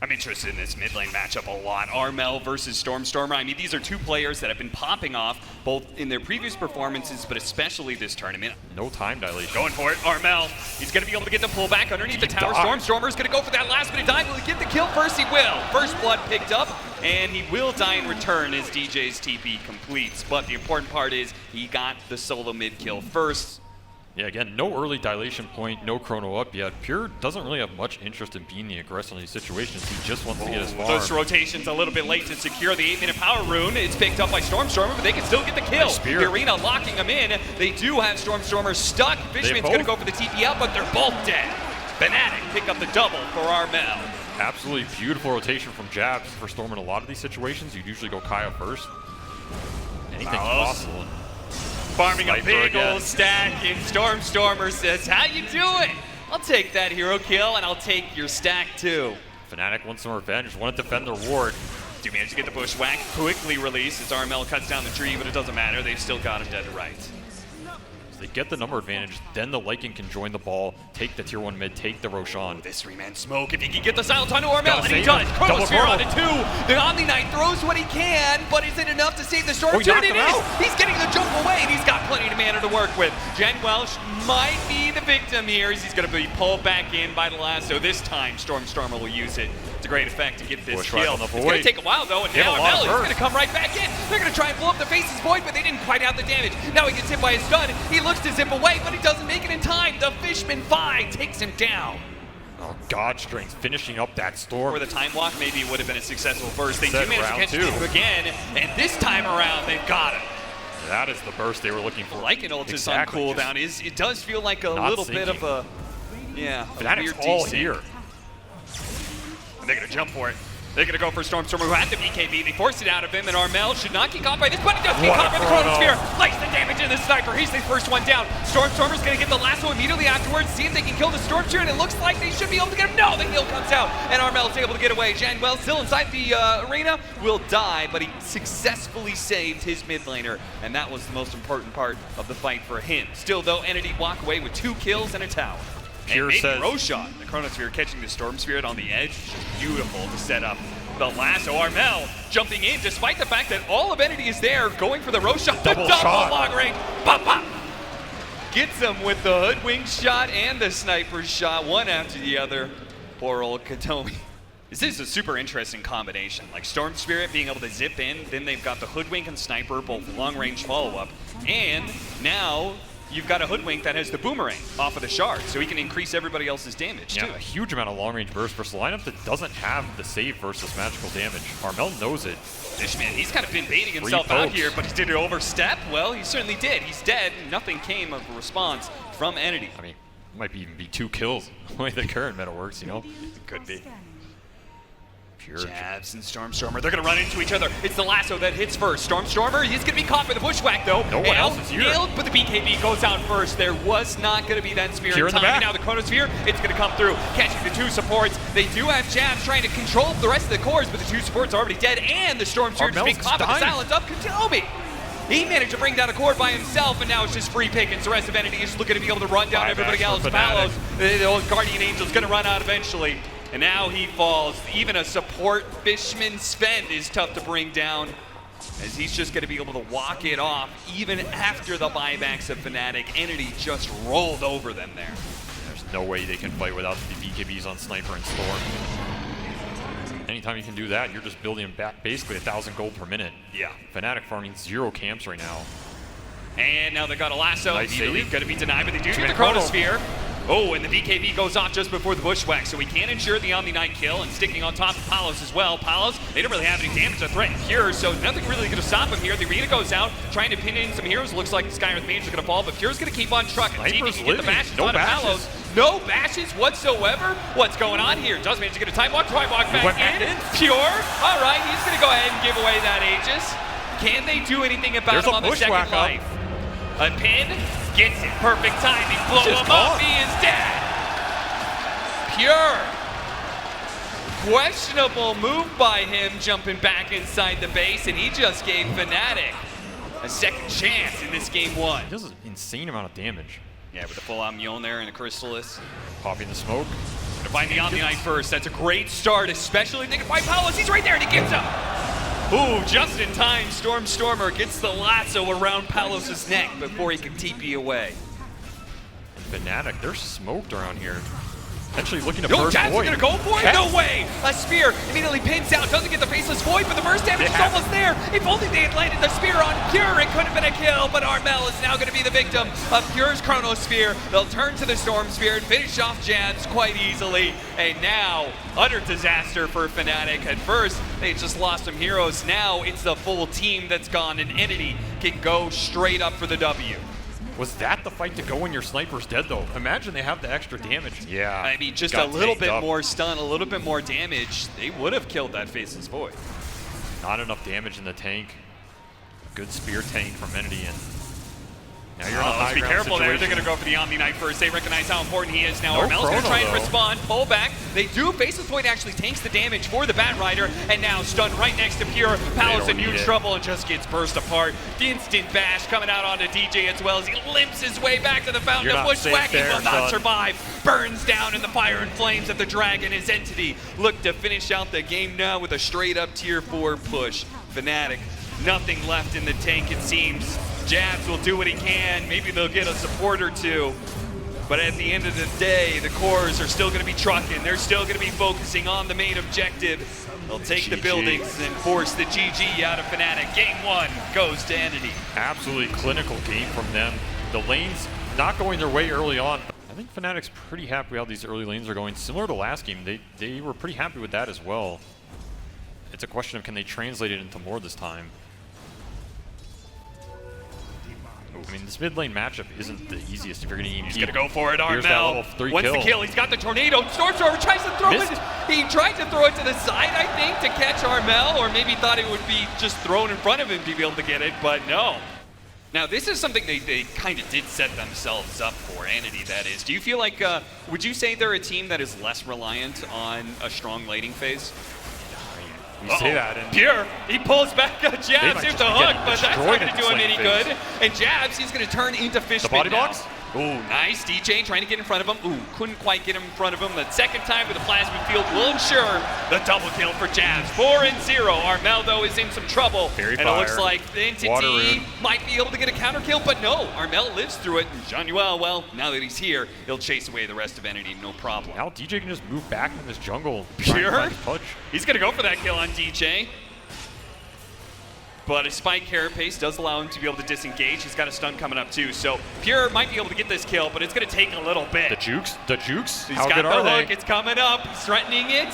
I'm interested in this mid lane matchup a lot. Armel versus Stormstormer. I mean, these are two players that have been popping off both in their previous performances, but especially this tournament. No time dilation. Going for it, Armel. He's going to be able to get the pullback underneath the tower. Stormstormer is going to go for that last minute dive. Will he get the kill first? He will. First blood picked up, and he will die in return as DJ's TP completes. But the important part is he got the solo mid kill first. Yeah, again, no early dilation point, no chrono up yet. Pure doesn't really have much interest in being the aggressor in these situations. He just wants to get his farm. Those rotations a little bit late to secure the 8-minute power rune. It's picked up by Stormstormer, but they can still get the kill. The arena locking them in. They do have Stormstormer stuck. Fishman's going to go for the TP out, but they're both dead. FNATIC pick up the double for Armel. Absolutely beautiful rotation from Jabs for Storm in a lot of these situations. You'd usually go Kaya first. Anything's possible. Farming a big old stack, and Stormstormer says, how you doing? I'll take that hero kill, and I'll take your stack too. FNATIC wants some revenge, want to defend their ward. Do manage to get the bushwhack, quickly release as Armel cuts down the tree, but it doesn't matter, they've still got him dead to rights. They get the number advantage, then the Lycan can join the ball, take the tier 1 mid, take the Roshan. This 3-man smoke, if he can get the silence onto Armel, and he does. Chronosphere onto 2. The Omni Knight throws what he can, but is it enough to save the Storm? It is. He's getting the jump away, and he's got plenty of mana to work with. Jen Welsh might be the victim here, as he's going to be pulled back in by the lasso. This time, Stormstormer will use it to great effect to get this kill. It's going to take a while, though, and now Armel is going to come right back in. They're going to try and blow up the face's void, but they didn't quite have the damage. Now he gets hit by his stun. He looks to zip away, but he doesn't make it in time. The Fishman 5 takes him down. Oh, God strength finishing up that Storm. For the time walk, maybe it would have been a successful burst. They do manage to catch him again, and this time around, they've got him. That is the burst they were looking for. Like an ult is on cooldown. It does feel like a little bit of a, FNATIC's all here. And they're going to jump for it. They're going to go for Stormstormer, who had the BKB. They forced it out of him, and Armel should not get caught by this, but he does get caught by the Chronosphere. Lights the damage in the sniper. He's the first one down. Stormstormer's going to get the lasso immediately afterwards, see if they can kill the Stormsphere, and it looks like they should be able to get him. No, the heal comes out, and Armel's able to get away. Janwell, still inside the arena, will die, but he successfully saved his mid laner, and that was the most important part of the fight for him. Still, though, Entity walk away with 2 kills and a tower. And maybe Roshan, the Chronosphere, catching the Storm Spirit on the edge. Just beautiful to set up the lasso. Armel jumping in, despite the fact that all of Entity is there, going for the Roshan. Double long range. Pop, pop. Gets him with the hoodwink shot and the sniper shot, one after the other. Poor old Katomi. This is a super interesting combination. Like Storm Spirit being able to zip in, then they've got the hoodwink and sniper, both long range follow-up. And now you've got a hoodwink that has the boomerang off of the shard, so he can increase everybody else's damage too. A huge amount of long-range burst versus a lineup that doesn't have the save versus magical damage. Armel knows it. Fishman, he's kind of been baiting himself out here, but he did it overstep. Well, he certainly did. He's dead. Nothing came of a response from Entity. I mean, it might even be 2 kills the way the current meta works, you know? It could be. Pure Jabs and Stormstormer, they're going to run into each other. It's the lasso that hits first. Stormstormer, he's going to be caught by the bushwhack though. No one else is here. Nailed, but the BKB goes out first. There was not going to be that spear in time. Now the Chronosphere, it's going to come through, catching the 2 supports. They do have Jabs trying to control the rest of the cores, but the 2 supports are already dead, and the Stormsphere is being caught by the silence of Katomi. He managed to bring down a core by himself, and now it's just free pickings. The rest of Entity is looking to be able to run down everybody else. Palos, the old Guardian Angel's going to run out eventually. And now he falls. Even a support Fishman Sven is tough to bring down, as he's just going to be able to walk it off even after the buybacks of FNATIC. Entity just rolled over them there. There's no way they can fight without the BKBs on Sniper and Storm. Anytime you can do that, you're just building back basically 1,000 gold per minute. Yeah. FNATIC farming 0 camps right now. And now they've got a lasso. Nice Immediately going to be denied, but they do get the Chronosphere. Oh, and the BKB goes off just before the bushwhack, so we can ensure the Omni Knight kill, and sticking on top of Palos as well. Palos, they don't really have any damage to threaten Pure, so nothing really going to stop him here. The arena goes out, trying to pin in some heroes. Looks like the Skyreth Mage is going to fall, but Pure's going to keep on trucking. See if he can get the bashes on Palos. No bashes whatsoever. What's going on here? Does manage to get a time walk back in. Pure. All right, he's going to go ahead and give away that Aegis. Can they do anything about him on the second life? A pin. Gets it. Perfect timing. Blow him up. He is dead. Pure. Questionable move by him, jumping back inside the base, and he just gave FNATIC a second chance in this game 1. He does an insane amount of damage. Yeah, with the full-on Mjolnir and a Chrysalis. Popping the smoke. Gonna find the Omni Knight first. That's a great start, especially thinking by Palos. He's right there and he gives up. Ooh, just in time, Stormer gets the lasso around Palos' neck before he can TP away. And FNATIC, they're smoked around here. Potentially looking to Yo, burst Jazz is Void. gonna go for it? No way! A spear immediately pins out, doesn't get the Faceless Void, but the burst damage is almost there. If only they had landed the spear on Pure, it could have been a kill, but Armel is now gonna be the victim of Pure's Chrono Sphere. They'll turn to the Storm Sphere and finish off Jazz quite easily. And now, utter disaster for FNATIC. At first, they just lost some heroes. Now it's the full team that's gone, and Entity can go straight up for the W. Was that the fight to go when your sniper's dead, though? Imagine they have the extra damage. Yeah. I mean, just a little bit more stun, a little bit more damage. They would have killed that Faceless Void. Not enough damage in the tank. Good spear tank from Entity, and now you're in a high let's be ground careful there. situation. They're going to go for the Omni Knight first. They recognize how important he is now. No Armel's going to chrono, try and though. respond, pull back. They do. Faceless Void actually tanks the damage for the Bat Rider, and now stunned right next to Pure. Palos in huge trouble and just gets burst apart. The instant bash coming out onto DJ as well as he limps his way back to the fountain. You're The not bushwhacking safe there, will not son. survive. Burns down in the fire and flames of the dragon. His Entity look to finish out the game now with a straight up tier 4 push. FNATIC, nothing left in the tank it seems. Jabs will do what he can. Maybe they'll get a support or two. But at the end of the day, the cores are still going to be trucking. They're still going to be focusing on the main objective. They'll take the buildings and force the GG out of FNATIC. Game 1 goes to Entity. Absolutely clinical game from them. The lanes not going their way early on. I think FNATIC's pretty happy how these early lanes are going. Similar to last game, they were pretty happy with that as well. It's a question of can they translate it into more this time. I mean, this mid lane matchup isn't the easiest if you're going to EMP. He's going to go for it, Here's that Armel. level 3 Wants kill. the kill. He's got the tornado. Stormstormer tries to throw Missed. it. He tried to throw it to the side, I think, to catch Armel, or maybe thought it would be just thrown in front of him to be able to get it, but no. Now, this is something they kind of did set themselves up for, Entity, that is. Do you feel like, would you say they're a team that is less reliant on a strong laning phase? You say that, and Pure, he pulls back Jabs might with just the be hook, getting but that's not destroyed going at to do him this any lane good. And Jabs, he's going to turn into Fishman body now. box? Ooh, nice. DJ trying to get in front of him. Ooh, couldn't quite get him in front of him. The second time with the plasma field will ensure the double kill for Jabs. 4-0. Armel, though, is in some trouble. Fairy and fire. It looks like the Entity might be able to get a counter kill, but no. Armel lives through it. And Jean-Noel, well, now that he's here, he'll chase away the rest of Entity, no problem. now DJ can just move back in this jungle. Pure? Punch. He's going to go for that kill on DJ. But a spike carapace does allow him to be able to disengage. He's got a stun coming up too, so Pure might be able to get this kill, but it's going to take a little bit. The jukes? He's How got good the are hook. they? It's coming up. He's threatening it.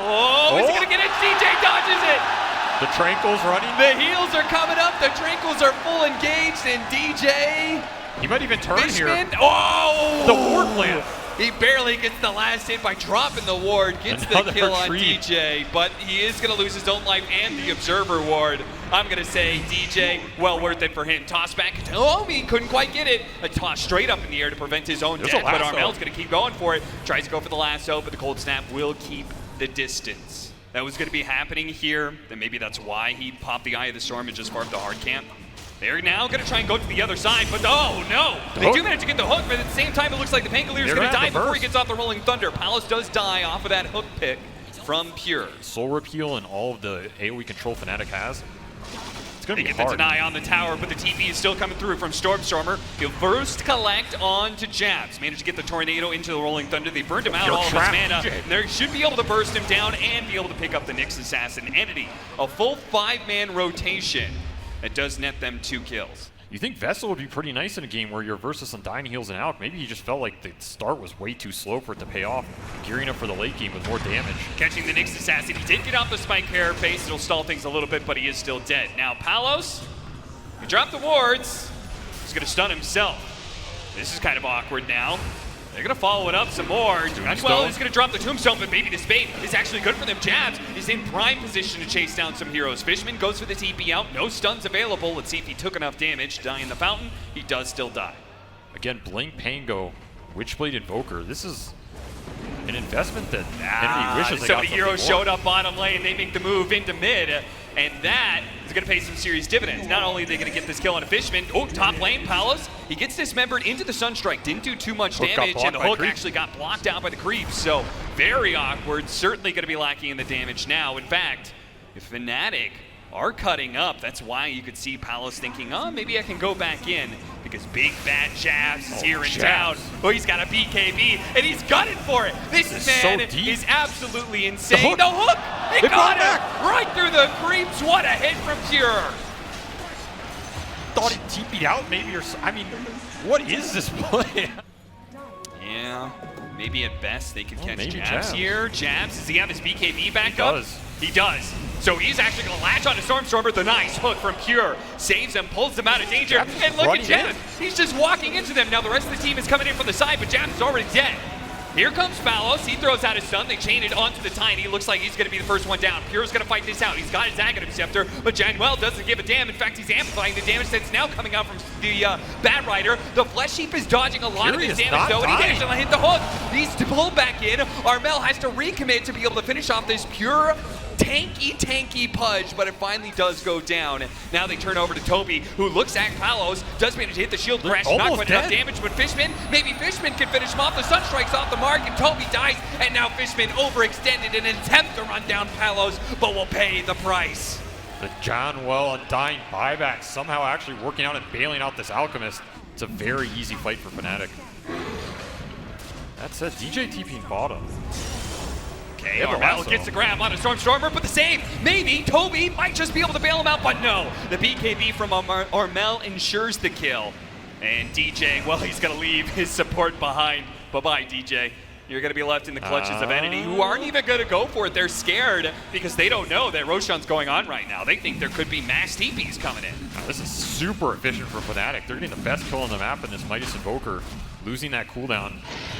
Oh, is he going to get it? DJ dodges it. The Tranquil's running. The heals are coming up. The Tranquils are full engaged, and DJ He might even turn Fishman. here. Oh! The ward plant. He barely gets the last hit by dropping the ward, gets Another the kill on retreat. DJ, but he is going to lose his own life and the Observer ward. I'm going to say DJ, well worth it for him. Toss back. Oh, he couldn't quite get it. A toss straight up in the air to prevent his own There's death, a but lasso. Armel's going to keep going for it. Tries to go for the lasso, but the cold snap will keep the distance. That was going to be happening here, then maybe that's why he popped the Eye of the Storm and just farmed the hard camp. They're now going to try and go to the other side, but oh no! They do manage to get the hook, but at the same time it looks like the Pangolier is going to die before he gets off the Rolling Thunder. Palos does die off of that hook pick from Pure. Soul Repeal and all of the AoE control FNATIC has. It's going to They be get hard. the deny on the tower, but the TP is still coming through from Stormstormer. He'll first collect on to Jabs. Managed to get the Tornado into the Rolling Thunder. They burned him out, You're all of his trapped, mana. DJ. They should be able to burst him down and be able to pick up the Nyx Assassin Entity. A full 5-man rotation that does net them 2 kills. You think Vessel would be pretty nice in a game where you're versus some Dying Heals and Alk. Maybe he just felt like the start was way too slow for it to pay off. Gearing up for the late game with more damage. Catching the Nyx Assassin. He did get off the spike carapace. It'll stall things a little bit, but he is still dead. Now Palos, he dropped the wards. He's going to stun himself. This is kind of awkward now. They're going to follow it up some more. Well, he's going to drop the Tombstone, but maybe the Spade is actually good for them. Jabs is in prime position to chase down some heroes. Fishman goes for the TP out. No stuns available. Let's see if he took enough damage. Die in the fountain. He does still die. Again, Blink Pango, Witchblade Invoker. This is an investment that Entity wishes they so got the something heroes more. showed up bottom lane. They make the move into mid. And that is going to pay some serious dividends. Not only are they going to get this kill on a Fishman, oh, top lane, Palos, he gets dismembered into the Sunstrike, didn't do too much damage, and the hook actually got blocked out by the creeps. So very awkward, certainly going to be lacking in the damage now. In fact, if FNATIC are cutting up, that's why you could see Palos thinking, oh, maybe I can go back in, because big bad Jabs is here in town. Oh, he's got a BKB, and he's gunning for it. This man is absolutely insane. The hook, it got him right through the creeps. What a hit from Pure. Thought he TP'd out maybe, or I mean, what is this play? Yeah, maybe at best they could catch Jabs here. Jabs, does he have his BKB back up? He does. So he's actually going to latch on to Stormstormer. The nice hook from Pure saves him, pulls him out of danger. And look at Jabs. He's just walking into them. Now the rest of the team is coming in from the side, but Jabs is already dead. Here comes Palos. He throws out his stun. They chain it onto the Tiny. Looks like he's going to be the first one down. Pure's going to fight this out. He's got his Aghanim Scepter, but Januel doesn't give a damn. In fact, he's amplifying the damage that's now coming out from the Bad Rider. The Flesh Heap is dodging a lot of his damage, though, and he managed to hit the hook. He's to pull back in. Armel has to recommit to be able to finish off this Pure tanky Pudge, but it finally does go down. Now they turn over to Toby, who looks at Palos, does manage to hit the shield crash, not quite enough damage, but Fishman, maybe Fishman can finish him off. The Sunstrike's off the mark, and Toby dies, and now Fishman overextended in an attempt to run down Palos, but will pay the price. The John Well Undying buyback somehow actually working out and bailing out this Alchemist. It's a very easy fight for FNATIC. That's it, DJ TPing bottom. Okay, Armel gets the grab on a Stormstormer, but the save, maybe Toby might just be able to bail him out, but no. The BKB from Armel ensures the kill. And DJ, well, he's going to leave his support behind. Bye-bye, DJ. You're going to be left in the clutches of Entity, who aren't even going to go for it. They're scared because they don't know that Roshan's going on right now. They think there could be mass TPs coming in. This is super efficient for FNATIC. They're getting the best kill on the map in this Midas Invoker, losing that cooldown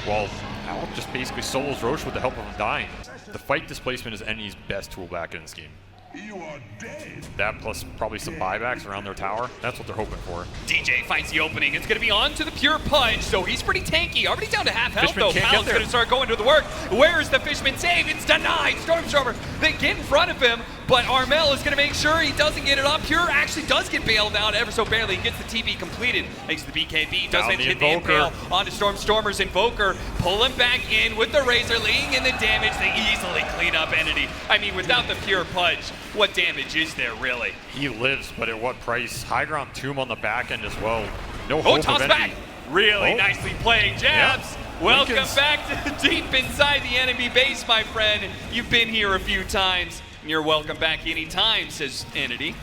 while Alec just basically solos Roche with the help of him dying. The fight displacement is Entity's best tool back in this game. You are dead. That plus probably some buybacks around their tower. That's what they're hoping for. DJ finds the opening. It's going to be on to the Pure Punch, so he's pretty tanky. Already down to half health, though. Palos going to start going to the work. Where is the Fishman save? It's denied. Stormstormer, they get in front of him, but Armel is going to make sure he doesn't get it up. Pure actually does get bailed out ever so barely. He gets the TP completed. Thanks to the BKB. Does manage to hit the impale onto Stormstormer's Invoker. Pull him back in with the Razor, laying in the damage. They easily clean up Entity. I mean, without the Pure Punch, what damage is there, really? He lives, but at what price? High ground tomb on the back end as well. No hope toss of back. Really nicely played, Jabs. Yeah. Welcome back to deep inside the enemy base, my friend. You've been here a few times. You're welcome back anytime, says Entity.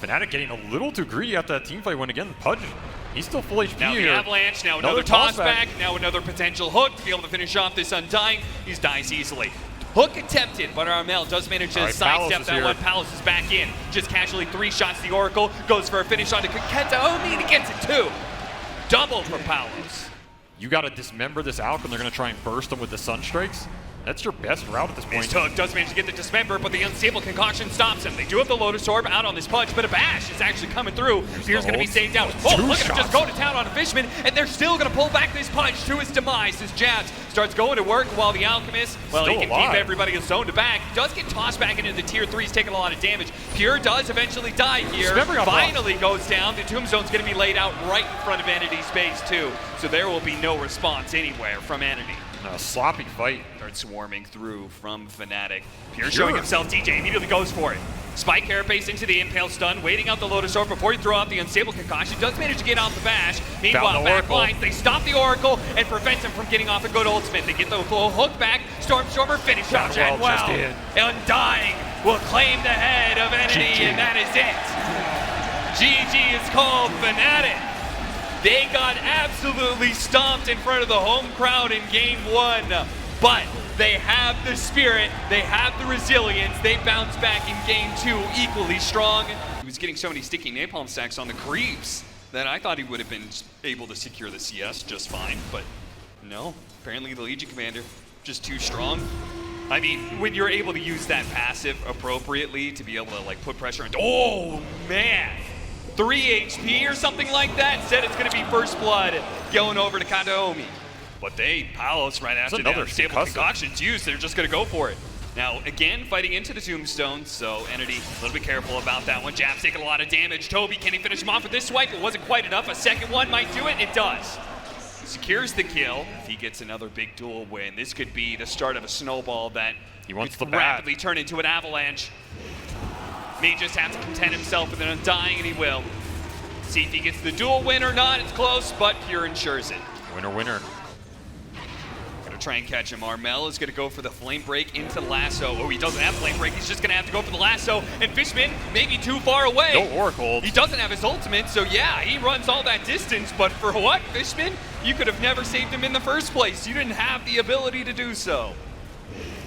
FNATIC getting a little too greedy after that team fight when again, Pudge, he's still full HP now here. The Avalanche, now another toss back, now another potential hook to be able to finish off this Undying. He dies easily. Hook attempted, but Armel does manage to sidestep that one. Palos is back in. Just casually 3 shots the Oracle. Goes for a finish onto Kenta. Oh, and he gets it too. Double for Palos. You got to dismember this Alc, and they're going to try and burst them with the Sunstrikes. That's your best route at this point. His hook does manage to get the dismember, but the unstable concoction stops him. They do have the Lotus Orb out on this Pudge, but a bash is actually coming through. Pierre's going to be saved out. Oh, look at him just go to town on a Fishman, and they're still going to pull back this Pudge to his demise. His Jabs starts going to work while the Alchemist, well, he can keep everybody zoned back. Does get tossed back into the tier 3s, taking a lot of damage. Pure does eventually die here. Finally goes down. The Tombstone's going to be laid out right in front of Entity's base, too. So there will be no response anywhere from Entity. A sloppy fight. Starts swarming through from FNATIC. Pure showing himself. DJ immediately goes for it. Spike Carapace into the Impale stun, waiting out the Lotus Orb before you throw out the Unstable Concoction. Does manage to get out the bash. Meanwhile, back lines, they stop the Oracle and prevent him from getting off a good ultimate. They get the hook back. Stormstormer finish off Januel. Undying will claim the head of Entity, and that is it. GG is called FNATIC. They got absolutely stomped in front of the home crowd in Game 1, but they have the spirit, they have the resilience, they bounce back in Game 2 equally strong. He was getting so many sticky napalm stacks on the creeps that I thought he would have been able to secure the CS just fine, but no, apparently the Legion Commander just too strong. I mean, when you're able to use that passive appropriately to be able to like put pressure into, oh man! 3 HP or something like that. Said it's going to be First Blood going over to Kandaomi. But Palos right after that stable concoction's used, they're just going to go for it. Now, again, fighting into the tombstone, so Entity a little bit careful about that one. Jab's taking a lot of damage. Toby, can he finish him off with this swipe? It wasn't quite enough. A second one might do it. It does. Secures the kill. If he gets another big duel win, this could be the start of a snowball that He wants could the bat. rapidly turn into an avalanche. May just have to content himself with an undying, and he will. See if he gets the duel win or not. It's close, but Pure ensures it. Winner, winner. Gonna try and catch him. Armel is gonna go for the flame break into lasso. Oh, he doesn't have flame break. He's just gonna have to go for the lasso. And Fishman maybe too far away. No Oracle. He doesn't have his ultimate, so yeah, he runs all that distance. But for what, Fishman? You could have never saved him in the first place. You didn't have the ability to do so.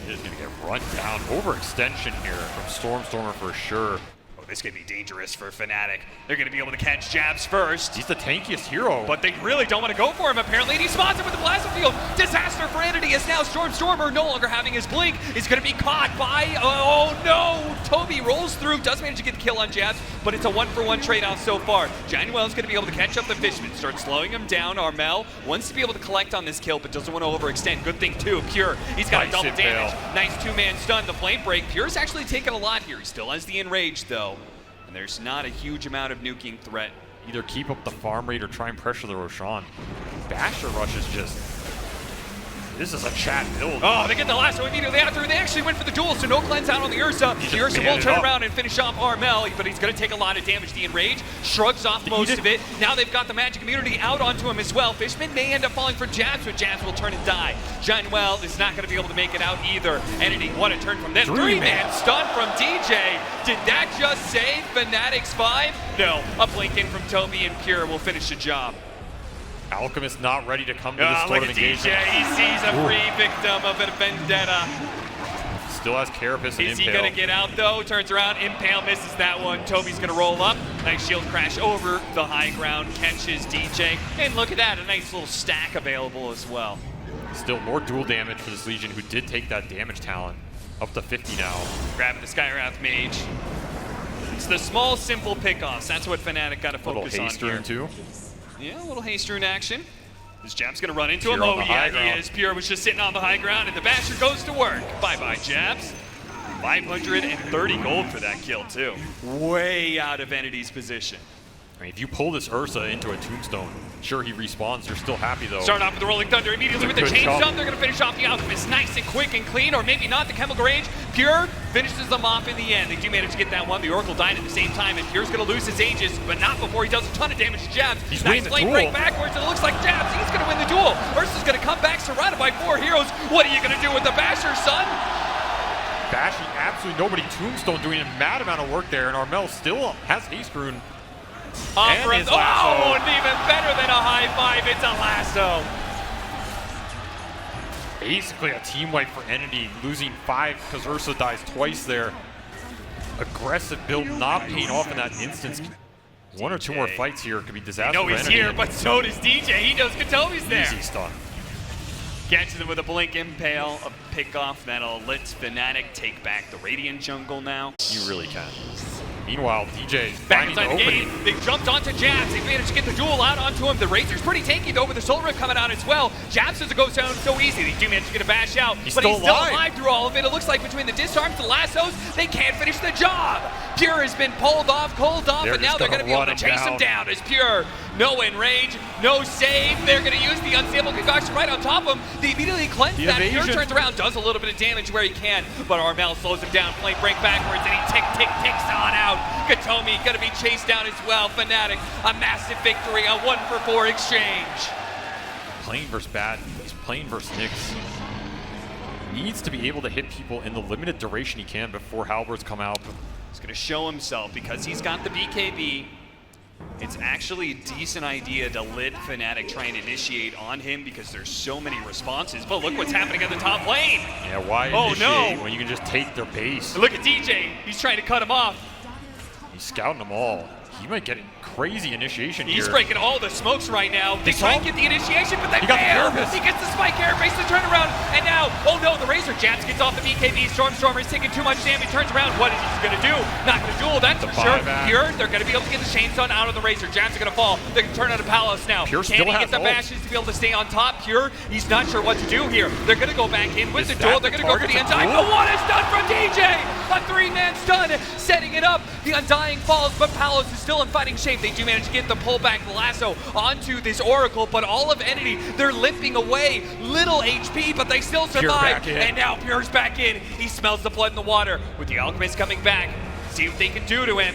He's gonna get run down. Overextension here from Stormer for sure. Oh, this could be dangerous for FNATIC. They're gonna be able to catch Jabs first. He's the tankiest hero. But they really don't want to go for him, apparently. And he spots him with the plasma field. Disaster for Entity as now Stormer, no longer having his blink, is going to be caught by, oh no! Toby rolls through, does manage to get the kill on Jabs, but it's a 1-for-1 trade-off so far. Januel's going to be able to catch up the Fishman, start slowing him down. Armel wants to be able to collect on this kill, but doesn't want to overextend. Good thing too, Pure, he's got Nice a double hit, damage. Bale. Nice two-man stun, the flame break. Pure's actually taken a lot here. He still has the enrage though. And there's not a huge amount of nuking threat. Either keep up the farm rate or try and pressure the Roshan. Basher Rush is just... This is a chat build. Oh, they get the lasso immediately after. They actually went for the duel, so no cleanse out on the Ursa. The Ursa will turn around and finish off Armel, but he's going to take a lot of damage. The Enrage shrugs off most of it. Now they've got the magic immunity out onto him as well. Fishman may end up falling for Jabs, but Jabs will turn and die. Januel is not going to be able to make it out either. Entity, what a turn from them. Three-man stun from DJ. Did that just save FNATIC's 5? No, a blink in from Toby and Pure will finish the job. Alchemist not ready to come to this sort of engagement. DJ, he sees a free victim of a vendetta. Still has Carapace and Is he Impale. gonna get out though? Turns around, Impale misses that one. Toby's gonna roll up. Nice shield crash over the high ground, catches DJ. And look at that, a nice little stack available as well. Still more dual damage for this Legion, who did take that damage talent. Up to 50 now. Grabbing the Skywrath Mage. It's the small, simple pickoffs. That's what FNATIC gotta focus on here. Too. Yeah, a little haste rune action. This Jab's gonna run into him. Pure on Oh the yeah, high he ground. is. Pure was just sitting on the high ground, and the Basher goes to work. Bye-bye, Jabs. 530 gold for that kill, too. Way out of Entity's position. I mean, if you pull this Ursa into a tombstone, sure, he respawns. You're still happy, though. Starting off with the Rolling Thunder immediately with the Good chain chop. jump. They're going to finish off the Alchemist nice and quick and clean, or maybe not. The Chemical Range. Pure finishes them off in the end. They do manage to get that one. The Oracle died at the same time, and Pure's going to lose his Aegis, but not before he does a ton of damage to Jabs. He's nice winning the flame duel. break backwards, and it looks like Jabs. He's going to win the duel. Ursa's going to come back surrounded by 4 heroes. What are you going to do with the Basher, son? Bashing absolutely nobody. Tombstone doing a mad amount of work there, and Armel still has haste rune. And his lasso. Oh, and even better than a high five, it's a lasso. Basically a team wipe for Entity, losing 5 because Ursa dies twice there. Aggressive build not paying off in that instance. 1 or 2 more fights here could be disaster. I know for he's Entity. here, but so does DJ. He knows Katomi's there. Easy stun. Catches him with a blink impale, a pickoff that'll let FNATIC take back the Radiant jungle now. You really can. Meanwhile, DJ Back finding the inside the opening. game, they jumped onto Jabs. They managed to get the duel out onto him. The Razor's pretty tanky though, with the Soul Rift coming out as well. Jabs doesn't go down so easy. They do manage to get a bash out, He's but still he's still alive. alive through all of it. It looks like between the disarms, the lassos, they can't finish the job. Pure has been pulled off, cold off, They're and now just they're going to be able to gonna chase run him him down. As Pure, no enrage, no save. They're going to use the unstable concoction right on top of him. They immediately cleanse The that. Pure evasion. turns around, does a little bit of damage where he can, but Armel slows him down. Flame break backwards, and he ticks on out. Katomi going to be chased down as well. FNATIC, a massive victory, a 1-for-4 exchange. Playing versus Bat, he's playing versus Nyx. Needs to be able to hit people in the limited duration he can before halberds come out. He's going to show himself because he's got the BKB. It's actually a decent idea to let FNATIC try and initiate on him because there's so many responses. But look what's happening at the top lane. Yeah, why initiate when you can just take their base? Look at DJ. He's trying to cut him off. He's scouting them all. He might get incredibly crazy initiation He's here. breaking all the smokes right now. They try and get the initiation, but they He got the fail. nervous. He gets the spike airbase, the turnaround, and now, oh no, the Razor Jabs gets off the BKB. Stormstormer is taking too much damage, turns around. What is he going to do? Not going to duel, that's for sure. buyback. Pure, they're going to be able to get the chain stun out of the Razor. Jabs are going to fall. They can turn out of Palos now. Pure Can still he has get the ult. bashes to be able to stay on top? Pure, he's not sure what to do here. They're going to go back in with Is the duel. that They're the going to go for the target to Undying. duel? But what is done from DJ? A three-man stun, setting it up. The Undying falls, but Palos is still in fighting shape. They do manage to get the pullback lasso onto this Oracle, but all of Entity, they're limping away. Little HP, but they still survive. back in. And now Pure's back in. He smells the blood in the water. With the Alchemist coming back, see what they can do to him.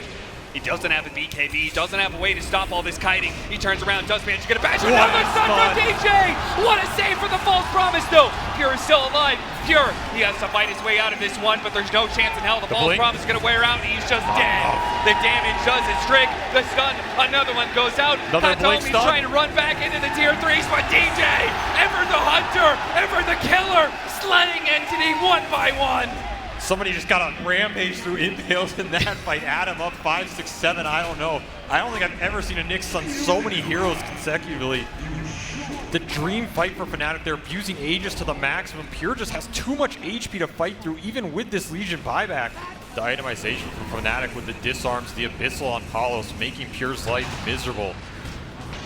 He doesn't have a BKB, he doesn't have a way to stop all this kiting. He turns around, does manage to get a bash. Another stun from DJ! What a save for the false promise though! Pure is still alive. Pure, he has to fight his way out of this one, but there's no chance in hell. The false blink. promise is gonna wear out, and he's just dead. The damage does its trick. The stun, another one goes out. Another blink Patomi's stun. trying to run back into the tier 3s, but DJ, ever the hunter, ever the killer, slaying Entity one by one. Somebody just got a rampage through impales in that fight. Add him up 5, 6, 7. I don't know. I don't think I've ever seen a Nyx stun so many heroes consecutively. The dream fight for Fnatic. They're abusing Aegis to the maximum. Pure just has too much HP to fight through, even with this Legion buyback. The itemization from Fnatic with the disarms, the Abyssal on Palos, making Pure's life miserable.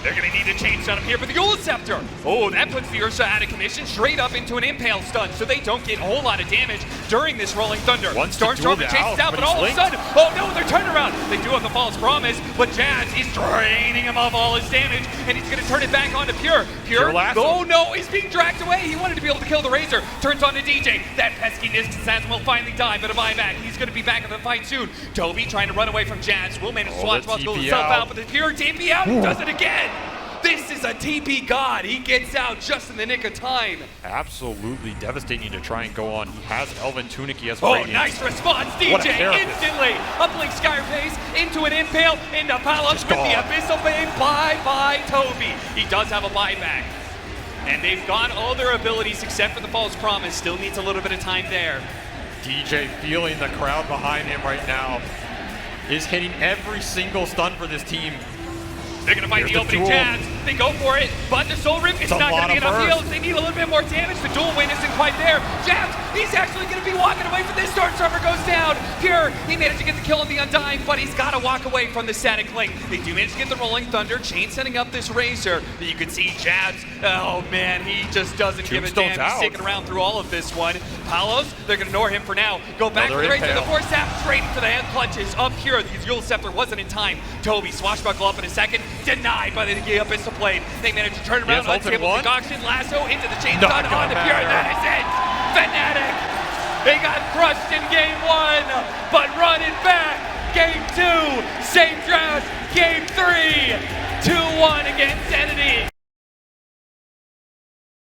They're going to need to change stun up here for the Eula Scepter. Oh, that puts the Ursa out of commission straight up into an impale stun, so they don't get a whole lot of damage during this Rolling Thunder. Wants to Stormstormer duel chases out, out, but but all of he's a sudden, oh no, they're turned around. They do have the false promise, but Jazz is draining him of all his damage, and he's going to turn it back onto Pure. Pure, oh no, he's being dragged away. He wanted to be able to kill the Razor. Turns on to DJ. That pesky Nyx assassin will finally die, but a buyback. He's going to be back in the fight soon. Toby trying to run away from Jazz. Will manage to swatch while himself out, but the Pure TP out. He does it again. This is a TP god. He gets out just in the nick of time. Absolutely devastating to try and go on. He has Elven Tunic, he has Oh, Radiance. nice response. What a DJ therapist. instantly. Uplink Skyface into an impale, into Palos with the gone. Abyssal Bane. Bye-bye, Toby. He does have a buyback. And they've got all their abilities except for the false promise. Still needs a little bit of time there. DJ feeling the crowd behind him right now. Is hitting every single stun for this team. They're going to fight Here's the the opening duel. jabs. They go for it, but the Soul Rip, it's a not going lot to get of enough burst. heals. They need a little bit more damage. The dual win isn't quite there. Jabs, he's actually going to be walking away from this. Stormstormer goes down. Pure, he managed to get the kill on the Undying, but he's got to walk away from the static link. They do manage to get the Rolling Thunder. Chain setting up this Razor. But you can see Jabs, oh man, he just doesn't give a Tombstone's damn. He's out. sticking around through all of this one. Palos, they're going to ignore him for now. Go back to Another the Razor. The impale. force sap straight into the hand clutches of Pure. The Eula Scepter wasn't in time. Toby, swashbuckle up in a second. Denied by the Abyssal Blade. They managed to turn around, Yes, unstable ultimate concoction, lasso into the chain Not stun gonna on the Pure. matter. That is it. Fnatic. They got crushed in game 1, but running back. Game 2, same draft. Game 3, 2-1 against Entity.